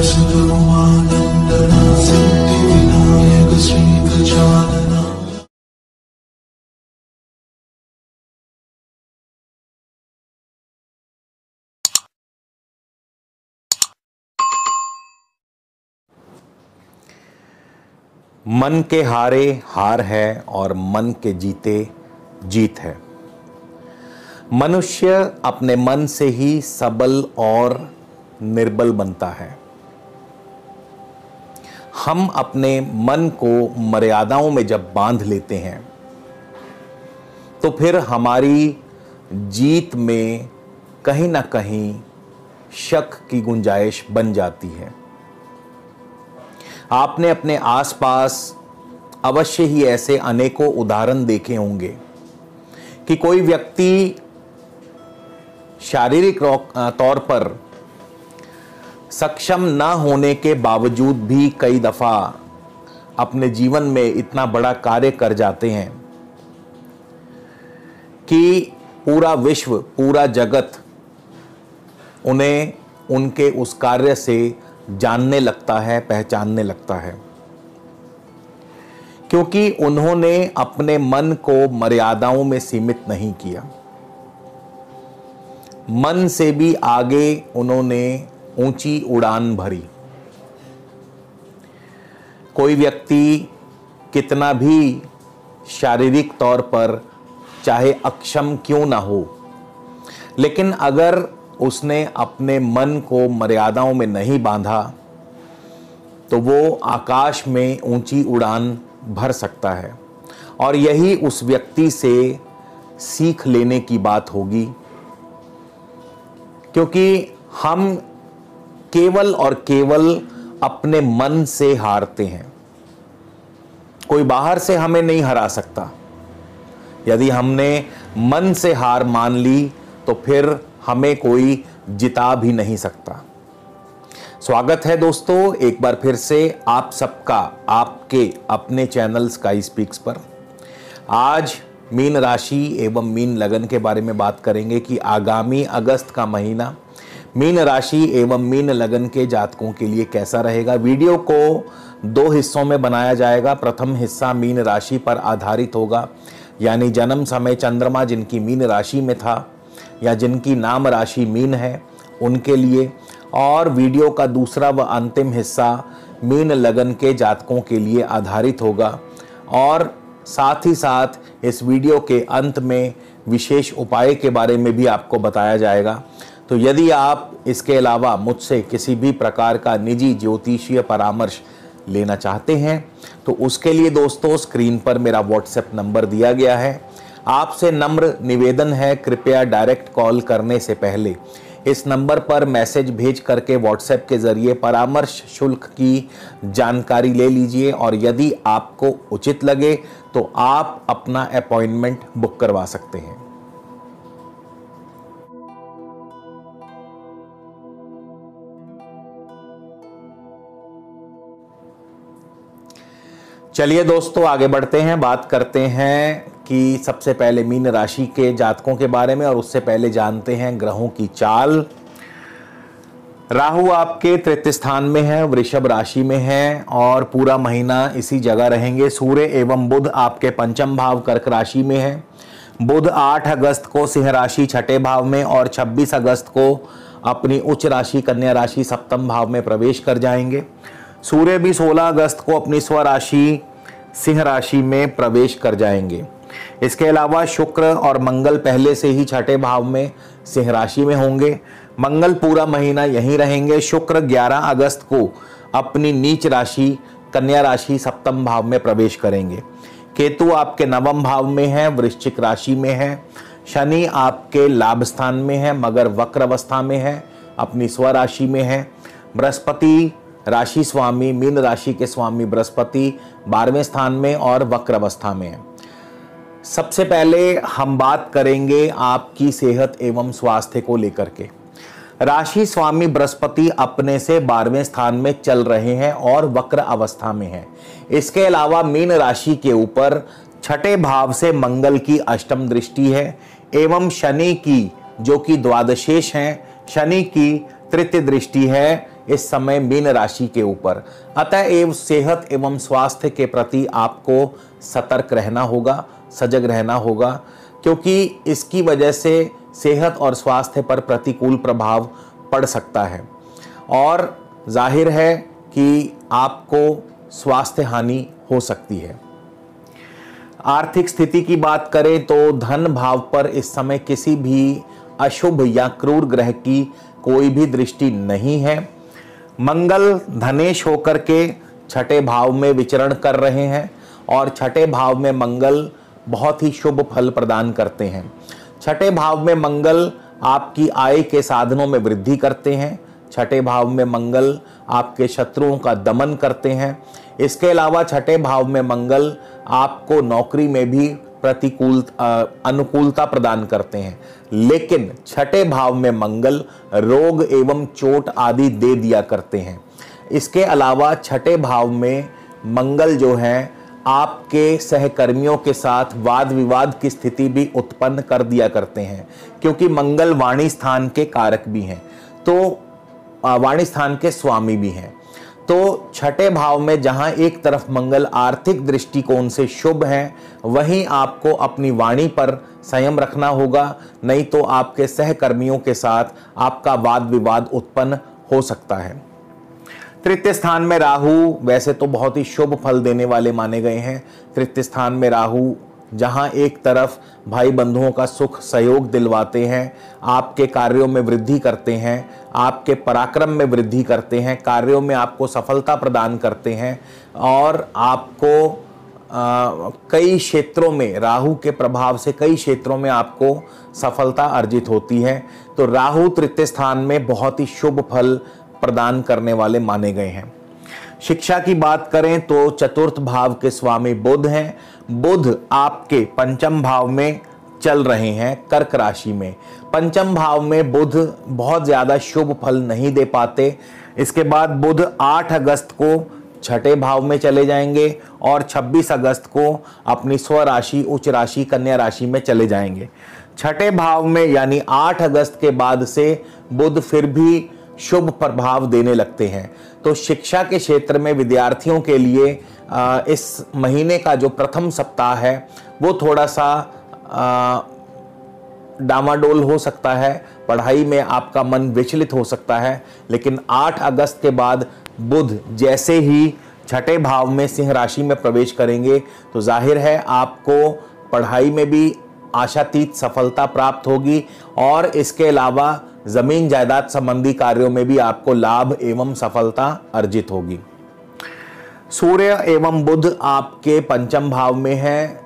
सद्गुरुमानंदना सिद्धिविनायक श्री गजानना। मन के हारे हार है और मन के जीते जीत है। मनुष्य अपने मन से ही सबल और निर्बल बनता है। हम अपने मन को मर्यादाओं में जब बांध लेते हैं तो फिर हमारी जीत में कहीं ना कहीं शक की गुंजाइश बन जाती है। आपने अपने आसपास अवश्य ही ऐसे अनेकों उदाहरण देखे होंगे कि कोई व्यक्ति शारीरिक तौर पर सक्षम न होने के बावजूद भी कई दफ़ा अपने जीवन में इतना बड़ा कार्य कर जाते हैं कि पूरा विश्व, पूरा जगत उन्हें उनके उस कार्य से जानने लगता है, पहचानने लगता है, क्योंकि उन्होंने अपने मन को मर्यादाओं में सीमित नहीं किया। मन से भी आगे उन्होंने ऊंची उड़ान भरी। कोई व्यक्ति कितना भी शारीरिक तौर पर चाहे अक्षम क्यों ना हो, लेकिन अगर उसने अपने मन को मर्यादाओं में नहीं बांधा तो वो आकाश में ऊंची उड़ान भर सकता है। और यही उस व्यक्ति से सीख लेने की बात होगी, क्योंकि हम केवल और केवल अपने मन से हारते हैं। कोई बाहर से हमें नहीं हरा सकता। यदि हमने मन से हार मान ली तो फिर हमें कोई जिता भी नहीं सकता। स्वागत है दोस्तों एक बार फिर से आप सबका आपके अपने चैनल स्काई स्पीक्स पर। आज मीन राशि एवं मीन लगन के बारे में बात करेंगे कि आगामी अगस्त का महीना मीन राशि एवं मीन लगन के जातकों के लिए कैसा रहेगा। वीडियो को दो हिस्सों में बनाया जाएगा। प्रथम हिस्सा मीन राशि पर आधारित होगा, यानी जन्म समय चंद्रमा जिनकी मीन राशि में था या जिनकी नाम राशि मीन है उनके लिए, और वीडियो का दूसरा व अंतिम हिस्सा मीन लगन के जातकों के लिए आधारित होगा। और साथ ही साथ इस वीडियो के अंत में विशेष उपाय के बारे में भी आपको बताया जाएगा। तो यदि आप इसके अलावा मुझसे किसी भी प्रकार का निजी ज्योतिषीय परामर्श लेना चाहते हैं तो उसके लिए दोस्तों स्क्रीन पर मेरा व्हाट्सएप नंबर दिया गया है। आपसे नम्र निवेदन है, कृपया डायरेक्ट कॉल करने से पहले इस नंबर पर मैसेज भेज करके व्हाट्सएप के ज़रिए परामर्श शुल्क की जानकारी ले लीजिए, और यदि आपको उचित लगे तो आप अपना अपॉइंटमेंट बुक करवा सकते हैं। चलिए दोस्तों आगे बढ़ते हैं, बात करते हैं कि सबसे पहले मीन राशि के जातकों के बारे में, और उससे पहले जानते हैं ग्रहों की चाल। राहु आपके तृतीय स्थान में है, वृषभ राशि में है और पूरा महीना इसी जगह रहेंगे। सूर्य एवं बुध आपके पंचम भाव कर्क राशि में है। बुध 8 अगस्त को सिंह राशि छठे भाव में और 26 अगस्त को अपनी उच्च राशि कन्या राशि सप्तम भाव में प्रवेश कर जाएंगे। सूर्य भी 16 अगस्त को अपनी स्वराशि सिंह राशि में प्रवेश कर जाएंगे। इसके अलावा शुक्र और मंगल पहले से ही छठे भाव में सिंह राशि में होंगे। मंगल पूरा महीना यहीं रहेंगे। शुक्र 11 अगस्त को अपनी नीच राशि कन्या राशि सप्तम भाव में प्रवेश करेंगे। केतु आपके नवम भाव में है, वृश्चिक राशि में है। शनि आपके लाभ स्थान में है मगर वक्र अवस्था में है, अपनी स्वराशि में है। बृहस्पति राशि स्वामी, मीन राशि के स्वामी बृहस्पति 12वें स्थान में और वक्र अवस्था में है। सबसे पहले हम बात करेंगे आपकी सेहत एवं स्वास्थ्य को लेकर के। राशि स्वामी बृहस्पति अपने से 12वें स्थान में चल रहे हैं और वक्र अवस्था में है। इसके अलावा मीन राशि के ऊपर छठे भाव से मंगल की अष्टम दृष्टि है एवं शनि की जो कि द्वादशेष हैं, शनि की तृतीय दृष्टि है। इस समय मीन राशि के ऊपर। अतएव सेहत एवं स्वास्थ्य के प्रति आपको सतर्क रहना होगा, सजग रहना होगा, क्योंकि इसकी वजह से सेहत और स्वास्थ्य पर प्रतिकूल प्रभाव पड़ सकता है और जाहिर है कि आपको स्वास्थ्य हानि हो सकती है। आर्थिक स्थिति की बात करें तो धन भाव पर इस समय किसी भी अशुभ या क्रूर ग्रह की कोई भी दृष्टि नहीं है। मंगल धनेश होकर के छठे भाव में विचरण कर रहे हैं और छठे भाव में मंगल बहुत ही शुभ फल प्रदान करते हैं। छठे भाव में मंगल आपकी आय के साधनों में वृद्धि करते हैं। छठे भाव में मंगल आपके शत्रुओं का दमन करते हैं। इसके अलावा छठे भाव में मंगल आपको नौकरी में भी अनुकूलता प्रदान करते हैं, लेकिन छठे भाव में मंगल रोग एवं चोट आदि दे दिया करते हैं। इसके अलावा छठे भाव में मंगल जो है आपके सहकर्मियों के साथ वाद विवाद की स्थिति भी उत्पन्न कर दिया करते हैं, क्योंकि मंगल वाणी स्थान के कारक भी हैं, तो वाणी स्थान के स्वामी भी हैं। तो छठे भाव में जहां एक तरफ मंगल आर्थिक दृष्टिकोण से शुभ है, वहीं आपको अपनी वाणी पर संयम रखना होगा, नहीं तो आपके सहकर्मियों के साथ आपका वाद विवाद उत्पन्न हो सकता है। तृतीय स्थान में राहु वैसे तो बहुत ही शुभ फल देने वाले माने गए हैं। तृतीय स्थान में राहु जहां एक तरफ भाई बंधुओं का सुख सहयोग दिलवाते हैं, आपके कार्यों में वृद्धि करते हैं, आपके पराक्रम में वृद्धि करते हैं, कार्यों में आपको सफलता प्रदान करते हैं और आपको कई क्षेत्रों में राहु के प्रभाव से कई क्षेत्रों में आपको सफलता अर्जित होती है। तो राहु तृतीय स्थान में बहुत ही शुभ फल प्रदान करने वाले माने गए हैं। शिक्षा की बात करें तो चतुर्थ भाव के स्वामी बुध हैं। बुध आपके पंचम भाव में चल रहे हैं, कर्क राशि में। पंचम भाव में बुध बहुत ज्यादा शुभ फल नहीं दे पाते। इसके बाद बुध 8 अगस्त को छठे भाव में चले जाएंगे और 26 अगस्त को अपनी स्वराशि उच्च राशि कन्या राशि में चले जाएंगे। छठे भाव में यानी 8 अगस्त के बाद से बुध फिर भी शुभ प्रभाव देने लगते हैं। तो शिक्षा के क्षेत्र में विद्यार्थियों के लिए इस महीने का जो प्रथम सप्ताह है वो थोड़ा सा डामाडोल हो सकता है, पढ़ाई में आपका मन विचलित हो सकता है, लेकिन 8 अगस्त के बाद बुध जैसे ही छठे भाव में सिंह राशि में प्रवेश करेंगे तो जाहिर है आपको पढ़ाई में भी आशातीत सफलता प्राप्त होगी और इसके अलावा जमीन जायदाद संबंधी कार्यों में भी आपको लाभ एवं सफलता अर्जित होगी। सूर्य एवं बुध आपके पंचम भाव में है।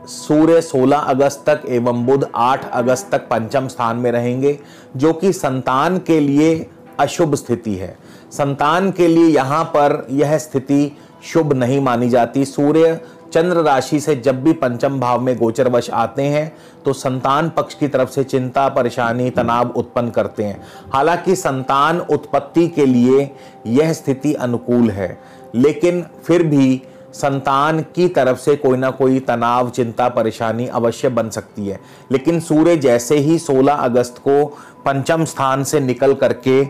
सूर्य 16 अगस्त तक एवं बुध 8 अगस्त तक पंचम स्थान में रहेंगे, जो कि संतान के लिए अशुभ स्थिति है। संतान के लिए यहाँ पर यह स्थिति शुभ नहीं मानी जाती। सूर्य चंद्र राशि से जब भी पंचम भाव में गोचरवश आते हैं तो संतान पक्ष की तरफ से चिंता, परेशानी, तनाव उत्पन्न करते हैं। हालांकि संतान उत्पत्ति के लिए यह स्थिति अनुकूल है, लेकिन फिर भी संतान की तरफ से कोई ना कोई तनाव, चिंता, परेशानी अवश्य बन सकती है। लेकिन सूर्य जैसे ही 16 अगस्त को पंचम स्थान से निकल करके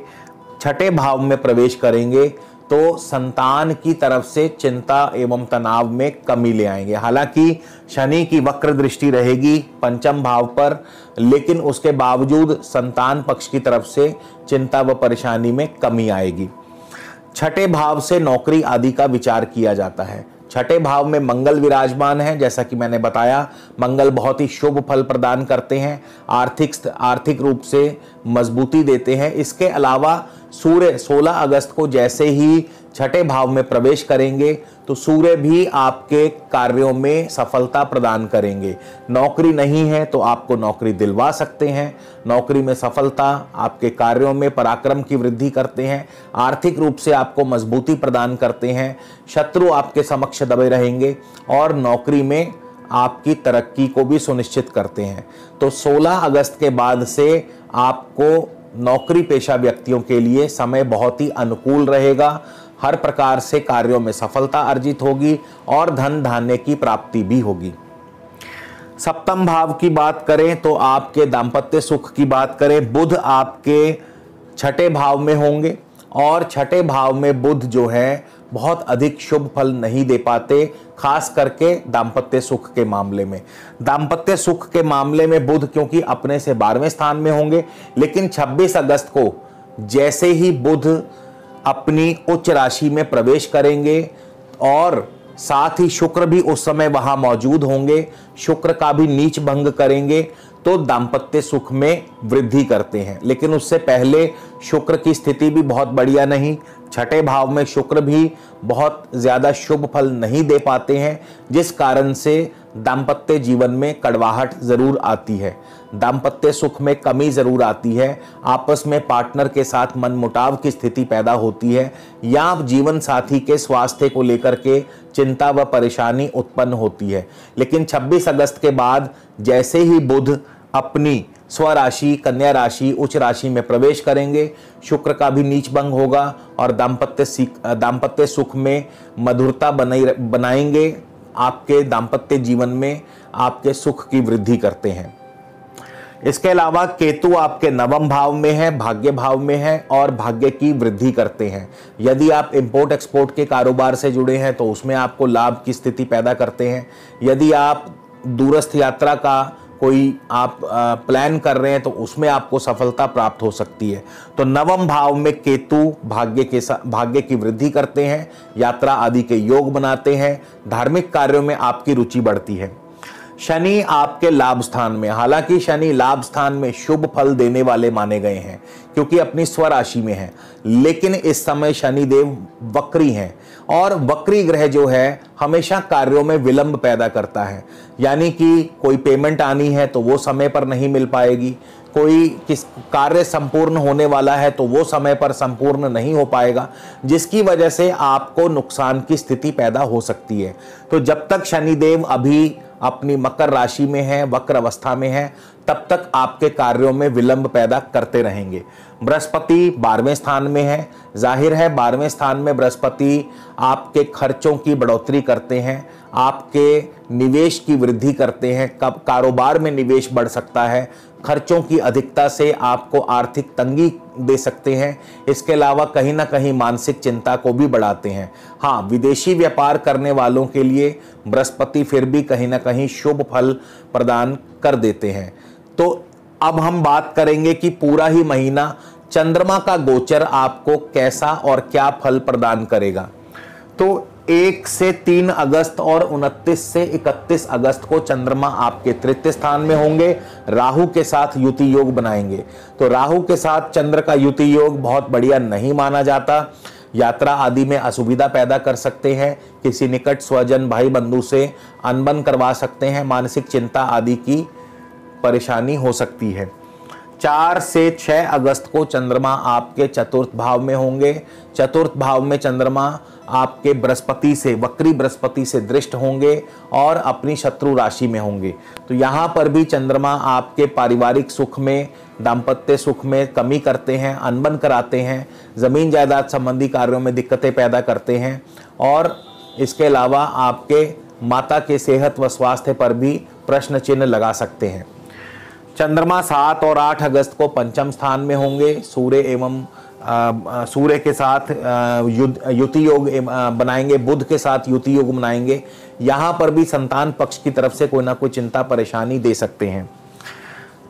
छठे भाव में प्रवेश करेंगे तो संतान की तरफ से चिंता एवं तनाव में कमी ले आएंगे। हालांकि शनि की वक्र दृष्टि रहेगी पंचम भाव पर, लेकिन उसके बावजूद संतान पक्ष की तरफ से चिंता व परेशानी में कमी आएगी। छठे भाव से नौकरी आदि का विचार किया जाता है। छठे भाव में मंगल विराजमान है। जैसा कि मैंने बताया, मंगल बहुत ही शुभ फल प्रदान करते हैं, आर्थिक रूप से मजबूती देते हैं। इसके अलावा सूर्य 16 अगस्त को जैसे ही छठे भाव में प्रवेश करेंगे तो सूर्य भी आपके कार्यों में सफलता प्रदान करेंगे। नौकरी नहीं है तो आपको नौकरी दिलवा सकते हैं। नौकरी में सफलता, आपके कार्यों में पराक्रम की वृद्धि करते हैं, आर्थिक रूप से आपको मजबूती प्रदान करते हैं। शत्रु आपके समक्ष दबे रहेंगे और नौकरी में आपकी तरक्की को भी सुनिश्चित करते हैं। तो 16 अगस्त के बाद से आपको नौकरी पेशा व्यक्तियों के लिए समय बहुत ही अनुकूल रहेगा। हर प्रकार से कार्यों में सफलता अर्जित होगी और धन धान्य की प्राप्ति भी होगी। सप्तम भाव की बात करें तो आपके दाम्पत्य सुख की बात करें, बुध आपके छठे भाव में होंगे और छठे भाव में बुध जो है बहुत अधिक शुभ फल नहीं दे पाते, खास करके दाम्पत्य सुख के मामले में। दाम्पत्य सुख के मामले में बुध क्योंकि अपने से 12वें स्थान में होंगे, लेकिन 26 अगस्त को जैसे ही बुध अपनी उच्च राशि में प्रवेश करेंगे और साथ ही शुक्र भी उस समय वहां मौजूद होंगे, शुक्र का भी नीच भंग करेंगे, तो दाम्पत्य सुख में वृद्धि करते हैं। लेकिन उससे पहले शुक्र की स्थिति भी बहुत बढ़िया नहीं, छठे भाव में शुक्र भी बहुत ज्यादा शुभ फल नहीं दे पाते हैं, जिस कारण से दाम्पत्य जीवन में कड़वाहट जरूर आती है, दाम्पत्य सुख में कमी जरूर आती है, आपस में पार्टनर के साथ मनमुटाव की स्थिति पैदा होती है, या जीवन साथी के स्वास्थ्य को लेकर के चिंता व परेशानी उत्पन्न होती है। लेकिन 26 अगस्त के बाद जैसे ही बुध अपनी स्वराशि कन्या राशि उच्च राशि में प्रवेश करेंगे, शुक्र का भी नीच भंग होगा और दाम्पत्य सुख में मधुरता बनाएंगे, आपके दाम्पत्य जीवन में आपके सुख की वृद्धि करते हैं। इसके अलावा केतु आपके 9वें भाव में है, भाग्य भाव में है और भाग्य की वृद्धि करते हैं। यदि आप इंपोर्ट एक्सपोर्ट के कारोबार से जुड़े हैं तो उसमें आपको लाभ की स्थिति पैदा करते हैं। यदि आप दूरस्थ यात्रा का कोई आप प्लान कर रहे हैं तो उसमें आपको सफलता प्राप्त हो सकती है। तो 9वें भाव में केतु भाग्य की वृद्धि करते हैं, यात्रा आदि के योग बनाते हैं, धार्मिक कार्यों में आपकी रुचि बढ़ती है। शनि आपके लाभ स्थान में, हालांकि शनि लाभ स्थान में शुभ फल देने वाले माने गए हैं क्योंकि अपनी स्वराशि में है, लेकिन इस समय शनि देव वक्री हैं और वक्री ग्रह जो है हमेशा कार्यों में विलंब पैदा करता है। यानी कि कोई पेमेंट आनी है तो वो समय पर नहीं मिल पाएगी, कोई किस कार्य संपूर्ण होने वाला है तो वो समय पर संपूर्ण नहीं हो पाएगा, जिसकी वजह से आपको नुकसान की स्थिति पैदा हो सकती है। तो जब तक शनिदेव अभी अपनी मकर राशि में है, वक्र अवस्था में है, तब तक आपके कार्यों में विलंब पैदा करते रहेंगे। बृहस्पति 12वें स्थान में है, जाहिर है 12वें स्थान में बृहस्पति आपके खर्चों की बढ़ोतरी करते हैं, आपके निवेश की वृद्धि करते हैं, कब कारोबार में निवेश बढ़ सकता है, खर्चों की अधिकता से आपको आर्थिक तंगी दे सकते हैं। इसके अलावा कहीं ना कहीं मानसिक चिंता को भी बढ़ाते हैं। हाँ, विदेशी व्यापार करने वालों के लिए बृहस्पति फिर भी कहीं ना कहीं शुभ फल प्रदान कर देते हैं। तो अब हम बात करेंगे कि पूरा ही महीना चंद्रमा का गोचर आपको कैसा और क्या फल प्रदान करेगा। तो 1 से 3 अगस्त और 29 से 31 अगस्त को चंद्रमा आपके तृतीय स्थान में होंगे, राहु के साथ युति योग बनाएंगे। तो राहु के साथ चंद्र का युति योग बहुत बढ़िया नहीं माना जाता, यात्रा आदि में असुविधा पैदा कर सकते हैं, किसी निकट स्वजन भाई बंधु से अनबन करवा सकते हैं, मानसिक चिंता आदि की परेशानी हो सकती है। 4 से 6 अगस्त को चंद्रमा आपके चतुर्थ भाव में होंगे। चतुर्थ भाव में चंद्रमा आपके बृहस्पति से, वक्री बृहस्पति से दृष्ट होंगे और अपनी शत्रु राशि में होंगे। तो यहाँ पर भी चंद्रमा आपके पारिवारिक सुख में, दाम्पत्य सुख में कमी करते हैं, अनबन कराते हैं, जमीन जायदाद संबंधी कार्यों में दिक्कतें पैदा करते हैं और इसके अलावा आपके माता के सेहत व स्वास्थ्य पर भी प्रश्न चिन्ह लगा सकते हैं। चंद्रमा 7 और 8 अगस्त को पंचम स्थान में होंगे, सूर्य के साथ युति योग बनाएंगे, बुध के साथ युति योग बनाएंगे। यहाँ पर भी संतान पक्ष की तरफ से कोई ना कोई चिंता परेशानी दे सकते हैं।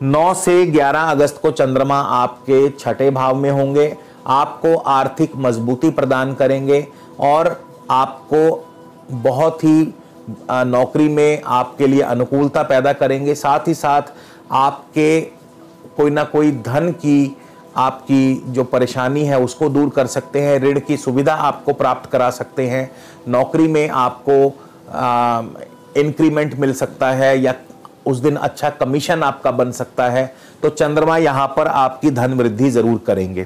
9 से 11 अगस्त को चंद्रमा आपके छठे भाव में होंगे, आपको आर्थिक मजबूती प्रदान करेंगे और आपको बहुत ही नौकरी में आपके लिए अनुकूलता पैदा करेंगे। साथ ही साथ आपके कोई ना कोई धन की आपकी जो परेशानी है उसको दूर कर सकते हैं, ऋण की सुविधा आपको प्राप्त करा सकते हैं, नौकरी में आपको इंक्रीमेंट मिल सकता है या उस दिन अच्छा कमीशन आपका बन सकता है। तो चंद्रमा यहाँ पर आपकी धन वृद्धि जरूर करेंगे।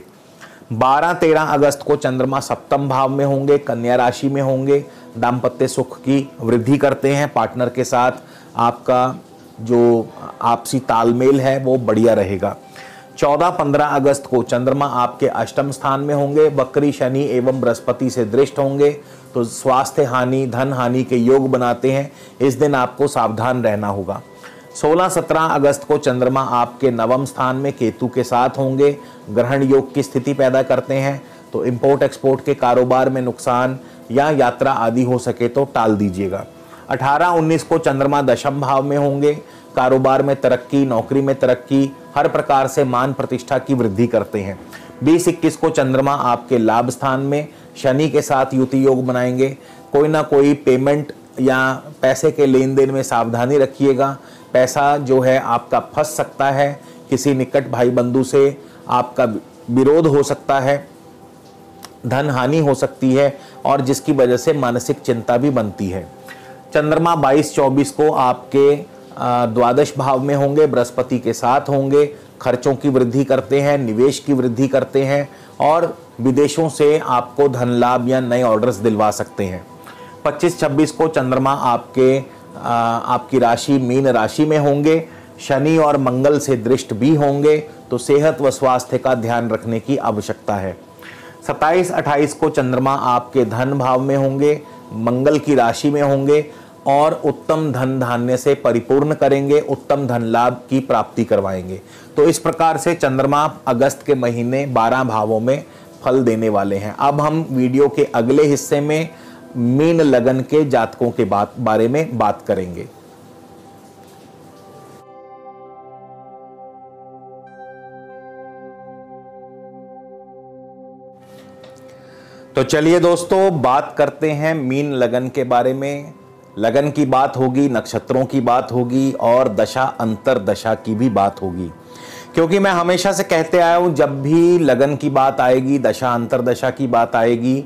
12-13 अगस्त को चंद्रमा सप्तम भाव में होंगे, कन्या राशि में होंगे, दाम्पत्य सुख की वृद्धि करते हैं, पार्टनर के साथ आपका जो आपसी तालमेल है वो बढ़िया रहेगा। 14-15 अगस्त को चंद्रमा आपके अष्टम स्थान में होंगे, वक्री शनि एवं बृहस्पति से दृष्ट होंगे, तो स्वास्थ्य हानि, धन हानि के योग बनाते हैं, इस दिन आपको सावधान रहना होगा। 16-17 अगस्त को चंद्रमा आपके नवम स्थान में केतु के साथ होंगे, ग्रहण योग की स्थिति पैदा करते हैं, तो इंपोर्ट एक्सपोर्ट के कारोबार में नुकसान या यात्रा आदि हो सके तो टाल दीजिएगा। 18-19 को चंद्रमा दशम भाव में होंगे, कारोबार में तरक्की, नौकरी में तरक्की, हर प्रकार से मान प्रतिष्ठा की वृद्धि करते हैं। 20-21 को चंद्रमा आपके लाभ स्थान में शनि के साथ युति योग बनाएंगे। कोई ना कोई पेमेंट या पैसे के लेन देन में सावधानी रखिएगा। पैसा जो है आपका फंस सकता है, किसी निकट भाई बंधु से आपका विरोध हो सकता है, धन हानि हो सकती है और जिसकी वजह से मानसिक चिंता भी बनती है। चंद्रमा 22-24 को आपके द्वादश भाव में होंगे, बृहस्पति के साथ होंगे, खर्चों की वृद्धि करते हैं, निवेश की वृद्धि करते हैं और विदेशों से आपको धन लाभ या नए ऑर्डर्स दिलवा सकते हैं। 25-26 को चंद्रमा आपकी राशि मीन राशि में होंगे, शनि और मंगल से दृष्ट भी होंगे, तो सेहत व स्वास्थ्य का ध्यान रखने की आवश्यकता है। 27-28 को चंद्रमा आपके धन भाव में होंगे, मंगल की राशि में होंगे और उत्तम धन धान्य से परिपूर्ण करेंगे, उत्तम धन लाभ की प्राप्ति करवाएंगे। तो इस प्रकार से चंद्रमा अगस्त के महीने 12 भावों में फल देने वाले हैं। अब हम वीडियो के अगले हिस्से में मीन लगन के जातकों के बारे में बात करेंगे। तो चलिए दोस्तों, बात करते हैं मीन लगन के बारे में। लगन की बात होगी, नक्षत्रों की बात होगी और दशा अंतर दशा की भी बात होगी, क्योंकि मैं हमेशा से कहते आया हूं जब भी लगन की बात आएगी, दशा अंतर दशा की बात आएगी,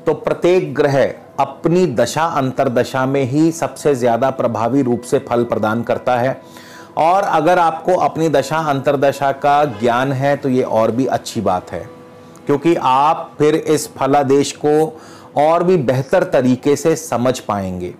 तो प्रत्येक ग्रह अपनी दशा अंतर दशा में ही सबसे ज्यादा प्रभावी रूप से फल प्रदान करता है। और अगर आपको अपनी दशा अंतर दशा का ज्ञान है तो ये और भी अच्छी बात है, क्योंकि आप फिर इस फलादेश को और भी बेहतर तरीके से समझ पाएंगे।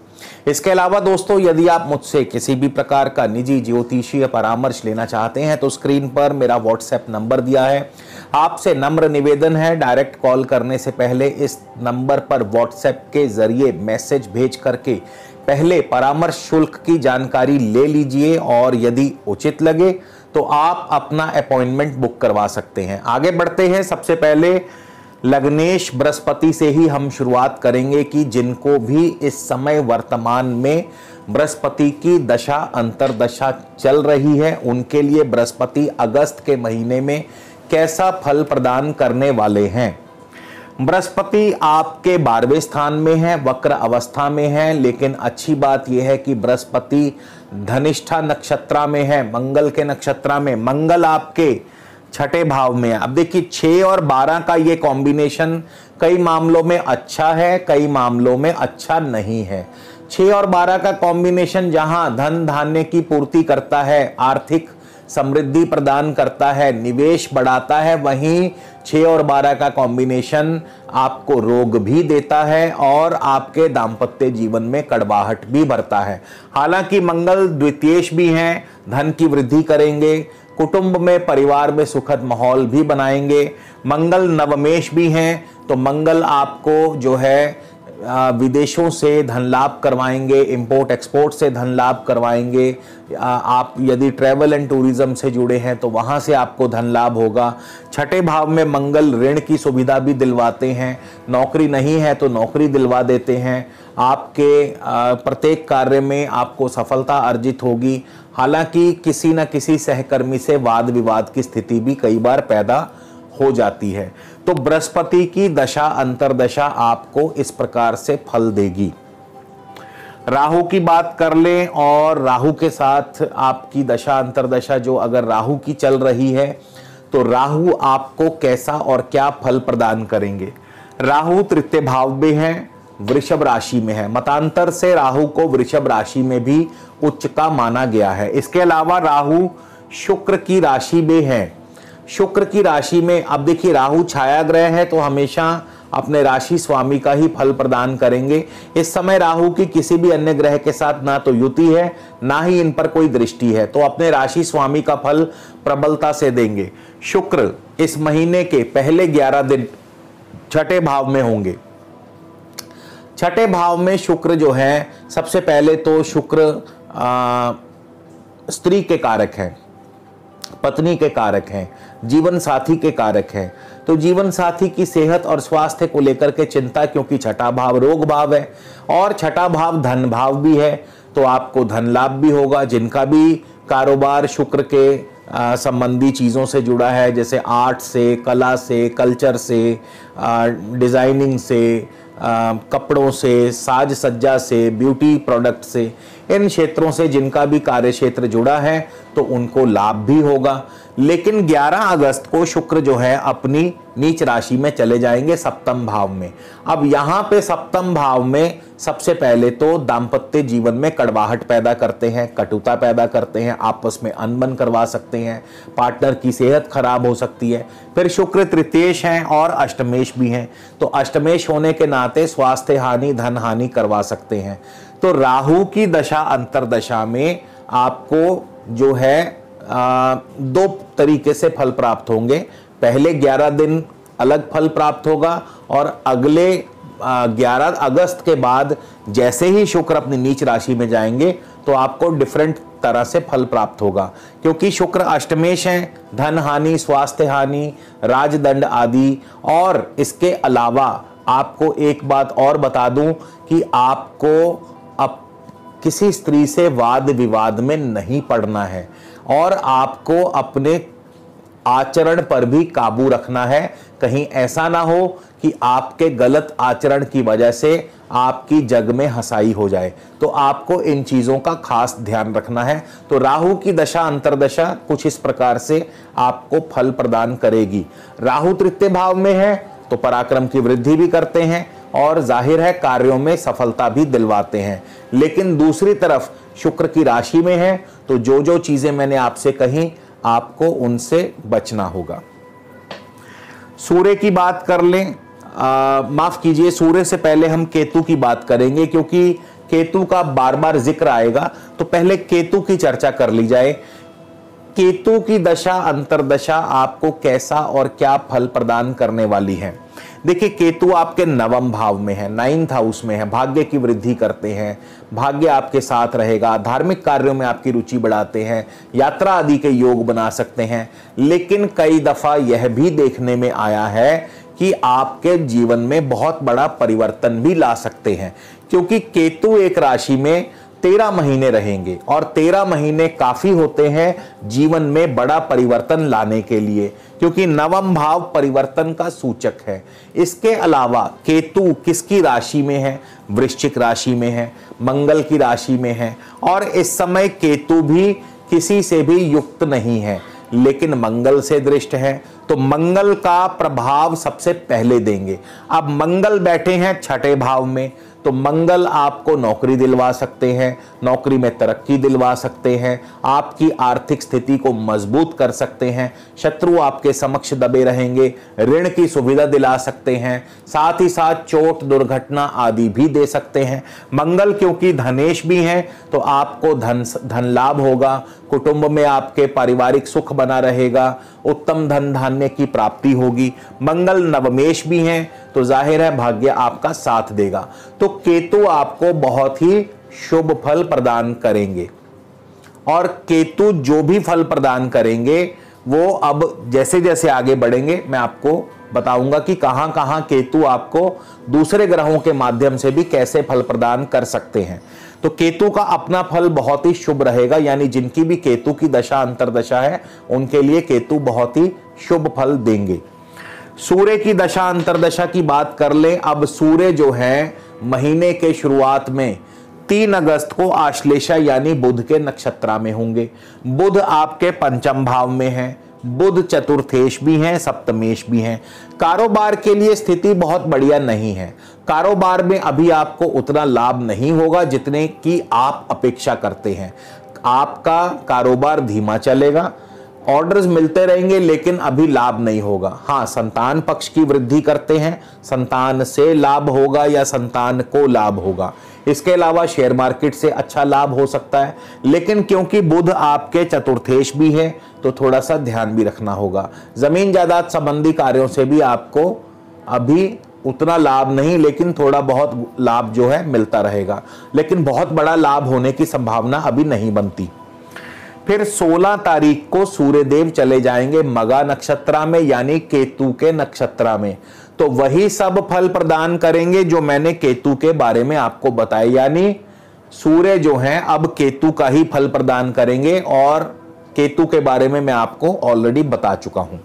इसके अलावा दोस्तों, यदि आप मुझसे किसी भी प्रकार का निजी ज्योतिषीय परामर्श लेना चाहते हैं तो स्क्रीन पर मेरा व्हाट्सएप नंबर दिया है। आपसे नम्र निवेदन है, डायरेक्ट कॉल करने से पहले इस नंबर पर व्हाट्सएप के जरिए मैसेज भेज करके पहले परामर्श शुल्क की जानकारी ले लीजिए और यदि उचित लगे तो आप अपना अपॉइंटमेंट बुक करवा सकते हैं। आगे बढ़ते हैं। सबसे पहले लग्नेश बृहस्पति से ही हम शुरुआत करेंगे कि जिनको भी इस समय वर्तमान में बृहस्पति की दशा अंतरदशा चल रही है, उनके लिए बृहस्पति अगस्त के महीने में कैसा फल प्रदान करने वाले हैं। बृहस्पति आपके 12वें स्थान में है, वक्र अवस्था में है, लेकिन अच्छी बात यह है कि बृहस्पति धनिष्ठा नक्षत्र में है, मंगल के नक्षत्र में। मंगल आपके 6ठे भाव में है। अब देखिए 6 और 12 का ये कॉम्बिनेशन कई मामलों में अच्छा है, कई मामलों में अच्छा नहीं है। 6 और 12 का कॉम्बिनेशन जहां धन धान्य की पूर्ति करता है, आर्थिक समृद्धि प्रदान करता है, निवेश बढ़ाता है, वहीं 6 और 12 का कॉम्बिनेशन आपको रोग भी देता है और आपके दाम्पत्य जीवन में कड़वाहट भी भरता है। हालांकि मंगल द्वितीयेश भी हैं, धन की वृद्धि करेंगे, कुटुंब में परिवार में सुखद माहौल भी बनाएंगे। मंगल नवमेश भी हैं, तो मंगल आपको जो है विदेशों से धन लाभ करवाएंगे, इंपोर्ट एक्सपोर्ट से धन लाभ करवाएंगे। आप यदि ट्रैवल एंड टूरिज्म से जुड़े हैं तो वहां से आपको धन लाभ होगा। 6ठे भाव में मंगल ऋण की सुविधा भी दिलवाते हैं, नौकरी नहीं है तो नौकरी दिलवा देते हैं। आपके प्रत्येक कार्य में आपको सफलता अर्जित होगी। हालांकि किसी न किसी सहकर्मी से वाद विवाद की स्थिति भी कई बार पैदा हो जाती है। तो बृहस्पति की दशा अंतरदशा आपको इस प्रकार से फल देगी। राहु की बात कर लें और राहु के साथ आपकी दशा अंतरदशा जो अगर राहु की चल रही है तो राहु आपको कैसा और क्या फल प्रदान करेंगे। राहु तृतीय भाव में है, वृषभ राशि में है। मतांतर से राहु को वृषभ राशि में भी उच्च का माना गया है। इसके अलावा राहु शुक्र की राशि में है। शुक्र की राशि में, अब देखिए राहु छाया ग्रह है तो हमेशा अपने राशि स्वामी का ही फल प्रदान करेंगे। इस समय राहु की किसी भी अन्य ग्रह के साथ ना तो युति है ना ही इन पर कोई दृष्टि है, तो अपने राशि स्वामी का फल प्रबलता से देंगे। शुक्र इस महीने के पहले 11 दिन 6ठे भाव में होंगे। 6ठे भाव में शुक्र जो है, सबसे पहले तो शुक्र स्त्री के कारक हैं, पत्नी के कारक हैं, जीवन साथी के कारक हैं। तो जीवन साथी की सेहत और स्वास्थ्य को लेकर के चिंता, क्योंकि छठा भाव रोग भाव है और छठा भाव धन भाव भी है, तो आपको धन लाभ भी होगा। जिनका भी कारोबार शुक्र के संबंधी चीज़ों से जुड़ा है, जैसे आर्ट से, कला से, कल्चर से, डिज़ाइनिंग से, कपड़ों से, साज सज्जा से, ब्यूटी प्रोडक्ट से, इन क्षेत्रों से जिनका भी कार्य क्षेत्र जुड़ा है तो उनको लाभ भी होगा। लेकिन 11 अगस्त को शुक्र जो है अपनी नीच राशि में चले जाएंगे सप्तम भाव में। अब यहाँ पे सप्तम भाव में सबसे पहले तो दाम्पत्य जीवन में कड़वाहट पैदा करते हैं, कटुता पैदा करते हैं, आपस में अनबन करवा सकते हैं, पार्टनर की सेहत खराब हो सकती है। फिर शुक्र तृतीयेश हैं और अष्टमेश भी हैं, तो अष्टमेश होने के नाते स्वास्थ्य हानि, धन हानि करवा सकते हैं। तो राहु की दशा अंतरदशा में आपको जो है 2 तरीके से फल प्राप्त होंगे। पहले 11 दिन अलग फल प्राप्त होगा और अगले 11 अगस्त के बाद जैसे ही शुक्र अपनी नीच राशि में जाएंगे तो आपको डिफरेंट तरह से फल प्राप्त होगा, क्योंकि शुक्र अष्टमेश हैं, धन हानि, स्वास्थ्य हानि, राजदंड आदि। और इसके अलावा आपको एक बात और बता दूं कि आपको अब किसी स्त्री से वाद विवाद में नहीं पड़ना है और आपको अपने आचरण पर भी काबू रखना है। कहीं ऐसा ना हो कि आपके गलत आचरण की वजह से आपकी जग में हंसाई हो जाए, तो आपको इन चीजों का खास ध्यान रखना है। तो राहु की दशा अंतरदशा कुछ इस प्रकार से आपको फल प्रदान करेगी। राहु तृतीय भाव में है तो पराक्रम की वृद्धि भी करते हैं और जाहिर है कार्यों में सफलता भी दिलवाते हैं। लेकिन दूसरी तरफ शुक्र की राशि में है तो जो जो चीजें मैंने आपसे कही आपको उनसे बचना होगा। सूर्य की बात कर लें, माफ कीजिए, सूर्य से पहले हम केतु की बात करेंगे, क्योंकि केतु का बार बार जिक्र आएगा, तो पहले केतु की चर्चा कर ली जाए। केतु की दशा अंतरदशा आपको कैसा और क्या फल प्रदान करने वाली है। देखिए, केतु आपके नवम भाव में है, 9th हाउस में है, भाग्य की वृद्धि करते हैं, भाग्य आपके साथ रहेगा, धार्मिक कार्यों में आपकी रुचि बढ़ाते हैं, यात्रा आदि के योग बना सकते हैं। लेकिन कई दफा यह भी देखने में आया है कि आपके जीवन में बहुत बड़ा परिवर्तन भी ला सकते हैं, क्योंकि केतु एक राशि में 13 महीने रहेंगे और 13 महीने काफी होते हैं जीवन में बड़ा परिवर्तन लाने के लिए, क्योंकि नवम भाव परिवर्तन का सूचक है। इसके अलावा केतु किसकी राशि में है? वृश्चिक राशि में है, मंगल की राशि में है, और इस समय केतु भी किसी से भी युक्त नहीं है, लेकिन मंगल से दृष्ट है, तो मंगल का प्रभाव सबसे पहले देंगे। अब मंगल बैठे हैं छठे भाव में, तो मंगल आपको नौकरी दिलवा सकते हैं, नौकरी में तरक्की दिलवा सकते हैं, आपकी आर्थिक स्थिति को मजबूत कर सकते हैं, शत्रु आपके समक्ष दबे रहेंगे, ऋण की सुविधा दिला सकते हैं, साथ ही साथ चोट दुर्घटना आदि भी दे सकते हैं। मंगल क्योंकि धनेश भी हैं तो आपको धन लाभ होगा, कुटुंब में आपके पारिवारिक सुख बना रहेगा, उत्तम धन धान्य की प्राप्ति होगी। मंगल नवमेश भी हैं तो जाहिर है भाग्य आपका साथ देगा। तो केतु आपको बहुत ही शुभ फल प्रदान करेंगे, और केतु जो भी फल प्रदान करेंगे वो अब जैसे जैसे आगे बढ़ेंगे मैं आपको बताऊंगा कि कहां कहां केतु आपको दूसरे ग्रहों के माध्यम से भी कैसे फल प्रदान कर सकते हैं। तो केतु का अपना फल बहुत ही शुभ रहेगा, यानी जिनकी भी केतु की दशा अंतरदशा है उनके लिए केतु बहुत ही शुभ फल देंगे। सूर्य की दशा अंतरदशा की बात कर ले। अब सूर्य जो है महीने के शुरुआत में 3 अगस्त को आश्लेषा यानी बुध के नक्षत्र में होंगे। बुध आपके पंचम भाव में है, बुध चतुर्थेश भी हैं, सप्तमेश भी हैं। कारोबार के लिए स्थिति बहुत बढ़िया नहीं है, कारोबार में अभी आपको उतना लाभ नहीं होगा जितने की आप अपेक्षा करते हैं। आपका कारोबार धीमा चलेगा, ऑर्डर्स मिलते रहेंगे लेकिन अभी लाभ नहीं होगा। हाँ, संतान पक्ष की वृद्धि करते हैं, संतान से लाभ होगा या संतान को लाभ होगा। इसके अलावा शेयर मार्केट से अच्छा लाभ हो सकता है, लेकिन क्योंकि बुध आपके चतुर्थेश भी है तो थोड़ा सा ध्यान भी रखना होगा। जमीन जायदाद संबंधी कार्यों से भी आपको अभी उतना लाभ नहीं, लेकिन थोड़ा बहुत लाभ जो है मिलता रहेगा, लेकिन बहुत बड़ा लाभ होने की संभावना अभी नहीं बनती। फिर 16 तारीख को सूर्यदेव चले जाएंगे मगा नक्षत्र में, यानी केतु के नक्षत्र में। तो वही सब फल प्रदान करेंगे जो मैंने केतु के बारे में आपको बताया, यानी सूर्य जो हैं अब केतु का ही फल प्रदान करेंगे, और केतु के बारे में मैं आपको ऑलरेडी बता चुका हूं।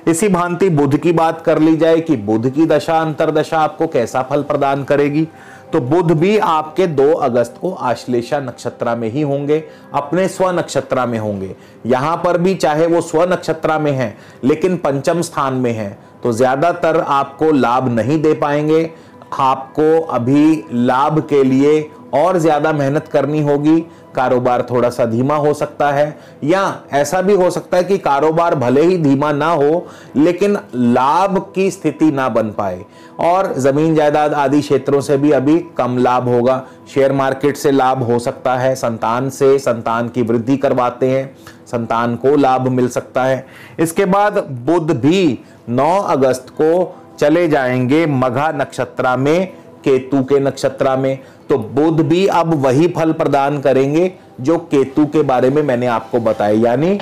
इसी भांति बुध की बात कर ली जाए कि बुध की दशा अंतरदशा आपको कैसा फल प्रदान करेगी। तो बुध भी आपके 2 अगस्त को आश्लेषा नक्षत्र में ही होंगे, अपने स्व नक्षत्र में होंगे। यहां पर भी चाहे वो स्व नक्षत्र में है लेकिन पंचम स्थान में है, तो ज्यादातर आपको लाभ नहीं दे पाएंगे। आपको अभी लाभ के लिए और ज्यादा मेहनत करनी होगी, कारोबार थोड़ा सा धीमा हो सकता है, या ऐसा भी हो सकता है कि कारोबार भले ही धीमा ना हो लेकिन लाभ की स्थिति ना बन पाए, और जमीन जायदाद आदि क्षेत्रों से भी अभी कम लाभ होगा। शेयर मार्केट से लाभ हो सकता है, संतान से, संतान की वृद्धि करवाते हैं, संतान को लाभ मिल सकता है। इसके बाद बुध भी 9 अगस्त को चले जाएंगे मघा नक्षत्र में, केतु के नक्षत्र में। तो बुध भी अब वही फल प्रदान करेंगे जो केतु के बारे में मैंने आपको बताया, यानी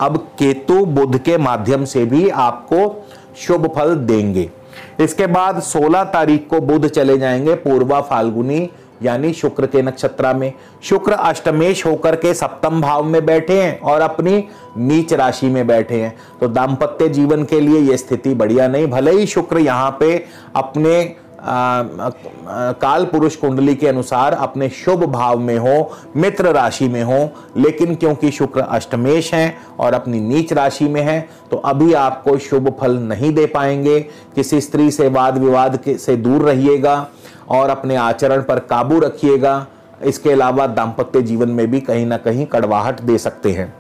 अब केतु बुध के माध्यम से भी आपको शुभ फल देंगे। इसके बाद 16 तारीख को बुध चले जाएंगे पूर्वा फाल्गुनी यानी शुक्र के नक्षत्र में। शुक्र अष्टमेश होकर के सप्तम भाव में बैठे हैं और अपनी नीच राशि में बैठे हैं। तो दाम्पत्य जीवन के लिए यह स्थिति बढ़िया नहीं। भले ही शुक्र यहाँ पे अपने काल पुरुष कुंडली के अनुसार अपने शुभ भाव में हो, मित्र राशि में हो, लेकिन क्योंकि शुक्र अष्टमेश हैं और अपनी नीच राशि में है तो अभी आपको शुभ फल नहीं दे पाएंगे। किसी स्त्री से वाद विवाद से दूर रहिएगा और अपने आचरण पर काबू रखिएगा। इसके अलावा दाम्पत्य जीवन में भी कहीं ना कहीं कड़वाहट दे सकते हैं।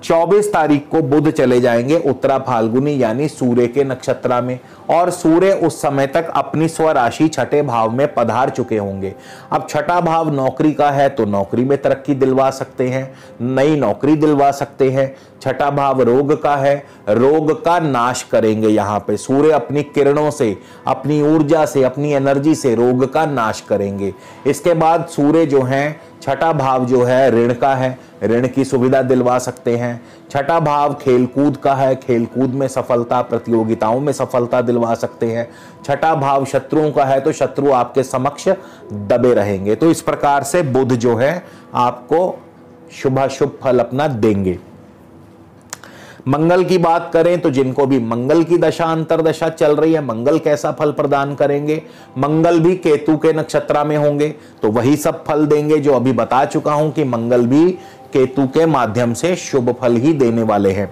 24 तारीख को बुध चले जाएंगे उत्तरा फाल्गुनी यानी सूर्य के नक्षत्र में, और सूर्य उस समय तक अपनी स्वराशि छठे भाव में पधार चुके होंगे। अब छठा भाव नौकरी का है तो नौकरी में तरक्की दिलवा सकते हैं, नई नौकरी दिलवा सकते हैं। छठा भाव रोग का है, रोग का नाश करेंगे। यहाँ पे सूर्य अपनी किरणों से, अपनी ऊर्जा से, अपनी एनर्जी से रोग का नाश करेंगे। इसके बाद सूर्य जो है छठा भाव जो है ऋण का है, ऋण की सुविधा दिलवा सकते हैं। छठा भाव खेलकूद का है, खेलकूद में सफलता, प्रतियोगिताओं में सफलता दिलवा सकते हैं। छठा भाव शत्रुओं का है तो शत्रु आपके समक्ष दबे रहेंगे। तो इस प्रकार से बुध जो है आपको शुभ फल अपना देंगे। मंगल की बात करें तो जिनको भी मंगल की दशा अंतरदशा चल रही है, मंगल कैसा फल प्रदान करेंगे। मंगल भी केतु के नक्षत्र में होंगे तो वही सब फल देंगे जो अभी बता चुका हूं कि मंगल भी केतु के माध्यम से शुभ फल ही देने वाले हैं।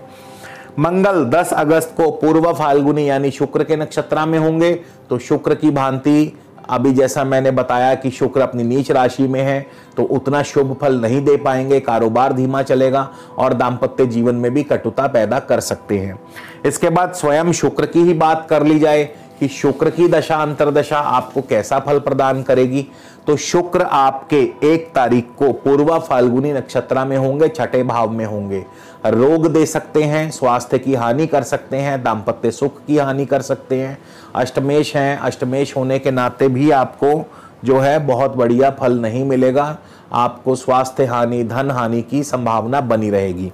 मंगल 10 अगस्त को पूर्व फाल्गुनी यानी शुक्र के नक्षत्र में होंगे। तो शुक्र की भांति अभी जैसा मैंने बताया कि शुक्र अपनी नीच राशि में है तो उतना शुभ फल नहीं दे पाएंगे, कारोबार धीमा चलेगा और दाम्पत्य जीवन में भी कटुता पैदा कर सकते हैं। इसके बाद स्वयं शुक्र की ही बात कर ली जाए कि शुक्र की दशा अंतरदशा आपको कैसा फल प्रदान करेगी। तो शुक्र आपके 1 तारीख को पूर्वा फाल्गुनी नक्षत्र में होंगे, छठे भाव में होंगे। रोग दे सकते हैं, स्वास्थ्य की हानि कर सकते हैं, दाम्पत्य सुख की हानि कर सकते हैं। अष्टमेश हैं, अष्टमेश होने के नाते भी आपको जो है बहुत बढ़िया फल नहीं मिलेगा। आपको स्वास्थ्य हानि, धन हानि की संभावना बनी रहेगी।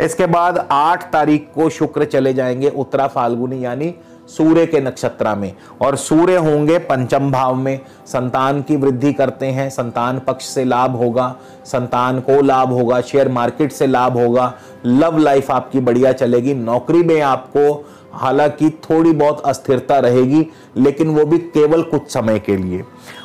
इसके बाद 8 तारीख को शुक्र चले जाएंगे उत्तरा फाल्गुनी यानी सूर्य के नक्षत्र में, और सूर्य होंगे पंचम भाव में। संतान की वृद्धि करते हैं, संतान पक्ष से लाभ होगा, संतान को लाभ होगा, शेयर मार्केट से लाभ होगा, लव लाइफ आपकी बढ़िया चलेगी। नौकरी में आपको हालांकि थोड़ी बहुत अस्थिरता रहेगी लेकिन वो भी केवल कुछ समय के लिए।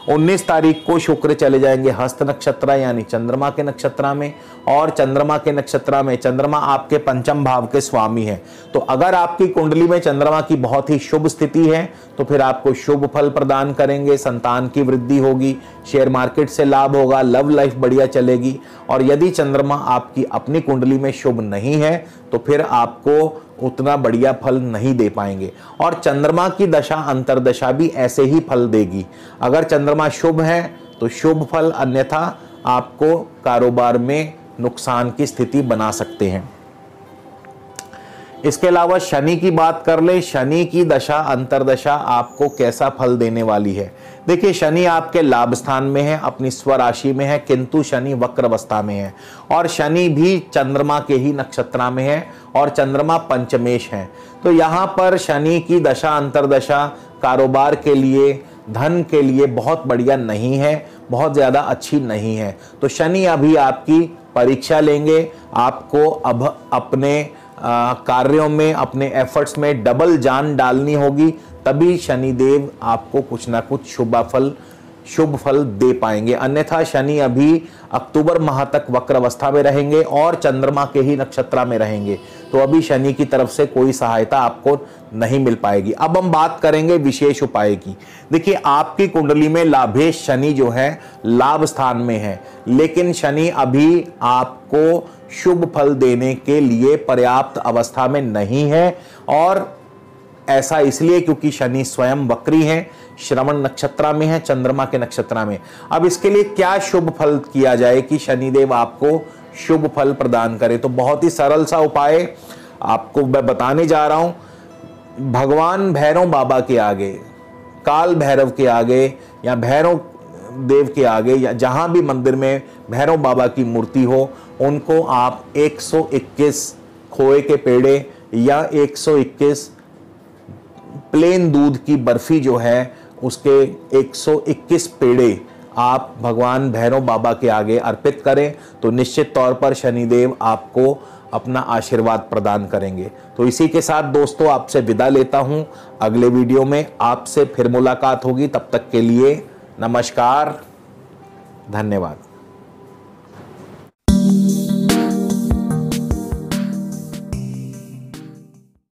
19 तारीख को शुक्र चले जाएंगे हस्त नक्षत्र यानी चंद्रमा के नक्षत्र में, और चंद्रमा के नक्षत्र में चंद्रमा आपके पंचम भाव के स्वामी है। तो अगर आपकी कुंडली में चंद्रमा की बहुत ही शुभ स्थिति है तो फिर आपको शुभ फल प्रदान करेंगे, संतान की वृद्धि होगी, शेयर मार्केट से लाभ होगा, लव लाइफ बढ़िया चलेगी। और यदि चंद्रमा आपकी अपनी कुंडली में शुभ नहीं है तो फिर आपको उतना बढ़िया फल नहीं दे पाएंगे। और चंद्रमा की दशा अंतरदशा भी ऐसे ही फल देगी। अगर चंद्रमा शुभ है तो शुभ फल, अन्यथा आपको कारोबार में नुकसान की स्थिति बना सकते हैं। इसके अलावा शनि की बात कर ले, शनि की दशा अंतरदशा आपको कैसा फल देने वाली है। देखिए शनि आपके लाभ स्थान में है, अपनी स्वराशि में है, किंतु शनि वक्र अवस्था में है और शनि भी चंद्रमा के ही नक्षत्र में है और चंद्रमा पंचमेश है। तो यहाँ पर शनि की दशा अंतरदशा कारोबार के लिए, धन के लिए बहुत बढ़िया नहीं है, बहुत ज़्यादा अच्छी नहीं है। तो शनि अभी आपकी परीक्षा लेंगे, आपको अब अपने कार्यों में, अपने एफर्ट्स में डबल जान डालनी होगी, तभी शनिदेव आपको कुछ ना कुछ शुभ फल दे पाएंगे। अन्यथा शनि अभी अक्टूबर माह तक वक्र अवस्था में रहेंगे और चंद्रमा के ही नक्षत्र में रहेंगे। तो अभी शनि की तरफ से कोई सहायता आपको नहीं मिल पाएगी। अब हम बात करेंगे विशेष उपाय की। देखिए आपकी कुंडली में लाभेश शनि जो है लाभ स्थान में है, लेकिन शनि अभी आपको शुभ फल देने के लिए पर्याप्त अवस्था में नहीं है और ऐसा इसलिए क्योंकि शनि स्वयं वक्री है, श्रवण नक्षत्र में है, चंद्रमा के नक्षत्र में। अब इसके लिए क्या शुभ फल किया जाए कि शनिदेव आपको शुभ फल प्रदान करे, तो बहुत ही सरल सा उपाय आपको मैं बताने जा रहा हूं। भगवान भैरव बाबा के आगे, काल भैरव के आगे या भैरव देव के आगे या जहां भी मंदिर में भैरव बाबा की मूर्ति हो, उनको आप 121 खोए के पेड़े या 121 प्लेन दूध की बर्फी जो है उसके 121 पेड़े आप भगवान भैरव बाबा के आगे अर्पित करें, तो निश्चित तौर पर शनिदेव आपको अपना आशीर्वाद प्रदान करेंगे। तो इसी के साथ दोस्तों आपसे विदा लेता हूं, अगले वीडियो में आपसे फिर मुलाकात होगी। तब तक के लिए नमस्कार, धन्यवाद।